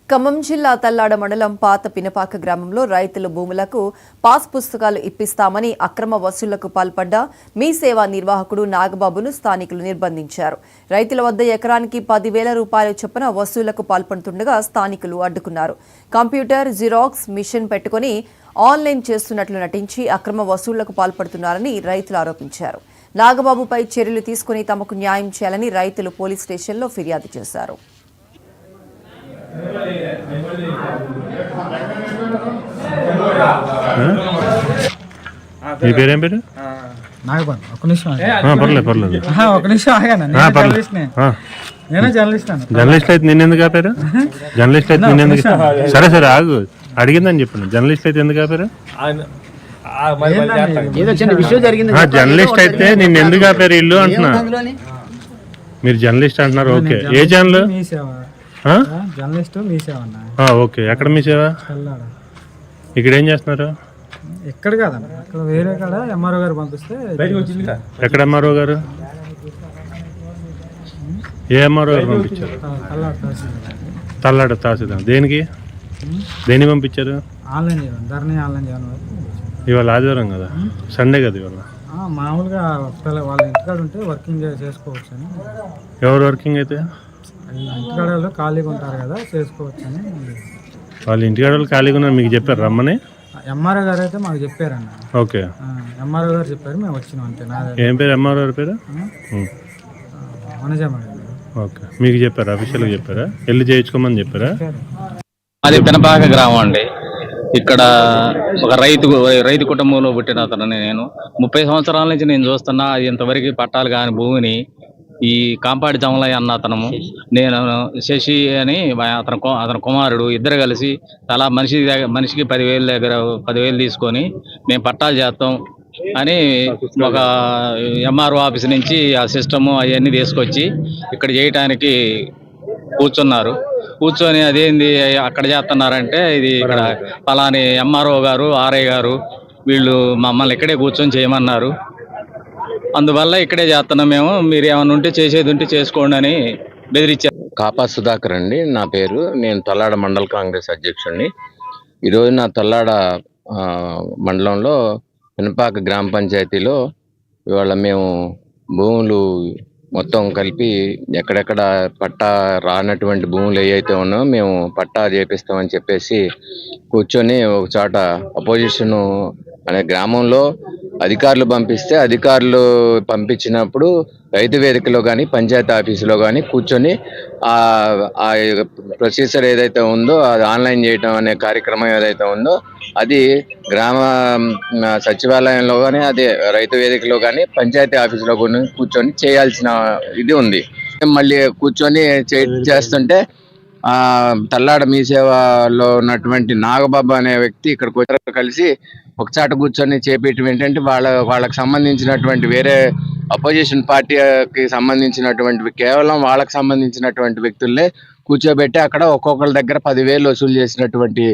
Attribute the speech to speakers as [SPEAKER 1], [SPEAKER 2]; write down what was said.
[SPEAKER 1] ఖమ్మం జిల్లా తల్లాడ మండలం పాత పినపాక గ్రామంలో రైతుల భూములకు పాస్ పుస్తకాలు ఇప్పిస్తామని అక్రమ వసూళ్లకు పాల్పడ్డ మీ సేవా నిర్వాహకుడు నాగబాబును స్థానికులు నిర్బంధించారు. రైతుల వద్ద ఎకరానికి 10,000 రూపాయల చొప్పున వసూళ్లకు పాల్పడుతుండగా స్థానికులు అడ్డుకున్నారు. కంప్యూటర్, జిరాక్స్ మిషన్ పెట్టుకుని ఆన్లైన్ చేస్తున్నట్లు నటించి అక్రమ వసూళ్లకు పాల్పడుతున్నారని రైతులు ఆరోపించారు. నాగబాబుపై చర్యలు తీసుకుని తమకు న్యాయం చేయాలని రైతులు పోలీస్ స్టేషన్లో ఫిర్యాదు చేశారు.
[SPEAKER 2] మీ పేరేం పేరు?
[SPEAKER 3] నాగబాబు. ఒక నిమిషం
[SPEAKER 2] పర్లేదు
[SPEAKER 3] ఒక నిమిషం ఆగాను. నేను
[SPEAKER 2] జర్నలిస్ట్ అయితే నిన్న ఎందుకు ఆపారు? జర్నలిస్ట్ అయితే నిన్న ఎందుకు? సరే సరే ఆగు, అడిగిందని చెప్పండి. జర్నలిస్ట్ అయితే ఎందుకు ఆపారు? జర్నలిస్ట్ అయితే నిన్న ఎందుకు ఆపారు ఇల్లు అంటున్నా? మీరు జర్నలిస్ట్ అంటున్నారు, ఓకే. ఏ ఛానల్?
[SPEAKER 3] జర్నలిస్ట్ మీ సేవ.
[SPEAKER 2] ఓకే, ఎక్కడ మీ సేవ? ఇక్కడ ఏం చేస్తున్నారు?
[SPEAKER 3] ఎక్కడ కాదన్న, అక్కడ వేరే కాడ ఎంఆర్ఓ గారు పంపిస్తే.
[SPEAKER 2] ఎక్కడ ఎంఆర్ఓ గారు? ఏ ఎంఆర్ఓ గారు పంపించారు? తల్లాడ తహసీల్దార్. దేనికి పంపించారు?
[SPEAKER 3] ఆన్లైన్ ధరణి ఆన్లైన్ చేయడం.
[SPEAKER 2] ఇవాళ ఆదివారం కదా, సండే కదా ఇవాళ.
[SPEAKER 3] మామూలుగా వాళ్ళ ఇంటికాడ ఉంటే వర్కింగ్ చేసుకోవచ్చు అని.
[SPEAKER 2] ఎవరు వర్కింగ్ అయితే?
[SPEAKER 3] ఇంటికాడ ఖాళీగా ఉంటారు కదా, చేసుకోవచ్చు అని.
[SPEAKER 2] వాళ్ళ ఇంటికాడ ఖాళీగా ఉన్నారు, మీకు చెప్పారు రమ్మని?
[SPEAKER 3] ఎంఆర్ఓ గారు అయితే మాకు చెప్పారన్న.
[SPEAKER 2] ఓకే,
[SPEAKER 3] ఎంఆర్ఓ గారు చెప్పారు, మేము వచ్చినాం అంతే.
[SPEAKER 2] ఏం పేరు ఎంఆర్ఓ గారి పేరు? ఓకే, మీకు చెప్పారా? అఫీషియల్గా చెప్పారా? వెళ్ళి చేయించుకోమని చెప్పారా?
[SPEAKER 4] అది పినపాక గ్రామం అండి. ఇక్కడ ఒక రైతు కుటుంబంలో పుట్టిన అతను నేను. 30 సంవత్సరాల నుంచి నేను చూస్తున్నా. ఇంతవరకు పట్టాలు కాని భూమిని ఈ కాంపాడి జమలయ్య అన్న అతను, నేను శశి అని అతని కుమారుడు ఇద్దరు కలిసి తలా మనిషికి 10,000 తీసుకొని మేము పట్టాలు చేస్తాం అని ఒక ఎంఆర్ఓ ఆఫీస్ నుంచి ఆ సిస్టము అవన్నీ తీసుకొచ్చి ఇక్కడ చేయటానికి కూర్చున్నారు. కూర్చొని అదేంది అక్కడ చేస్తున్నారంటే, ఇది ఇక్కడ పలాని ఎంఆర్ఓ గారు, ఆర్ఐ గారు వీళ్ళు మమ్మల్ని ఇక్కడే కూర్చొని చేయమన్నారు. అందువల్ల ఇక్కడే చేస్తున్నాం మేము, మీరు ఏమైనా ఉంటే చేసేది ఉంటే చేసుకోండి అని బెదిరించారు.
[SPEAKER 5] కాపా సుధాకర్ అండి నా పేరు. నేను తల్లాడ మండల కాంగ్రెస్ అధ్యక్షుడిని. ఈరోజు నా తల్లాడ మండలంలో పినపాక గ్రామ పంచాయతీలో ఇవాళ మేము భూములు మొత్తం కలిపి ఎక్కడెక్కడ పట్టా రానటువంటి భూములు ఏవైతే ఉన్నాయో మేము పట్టా చేపిస్తామని చెప్పేసి కూర్చొని ఒక చోట అపోజిషన్ అనే గ్రామంలో అధికారులు పంపిస్తే, అధికారులు పంపించినప్పుడు రైతు వేదికలో కానీ పంచాయతీ ఆఫీసులో కానీ కూర్చొని ఆ ప్రొసీజర్ ఏదైతే ఉందో అది ఆన్లైన్ చేయటం అనే కార్యక్రమం ఏదైతే ఉందో అది గ్రామ సచివాలయంలో కానీ, అదే రైతు వేదికలో కానీ పంచాయతీ ఆఫీసులో కానీ కూర్చొని చేయాల్సిన ఇది ఉంది. మళ్ళీ కూర్చొని చేస్తుంటే తల్లాడ మీ సేవలో ఉన్నటువంటి నాగబాబు అనే వ్యక్తి ఇక్కడికి కలిసి ఒకచాట కూర్చొని చేపట్టడం ఏంటంటే, వాళ్ళకి సంబంధించినటువంటి వేరే అపోజిషన్ పార్టీకి సంబంధించినటువంటి కేవలం వాళ్ళకి సంబంధించినటువంటి వ్యక్తులనే కూర్చోబెట్టి అక్కడ ఒక్కొక్కరి దగ్గర 10,000 వసూలు చేసినటువంటి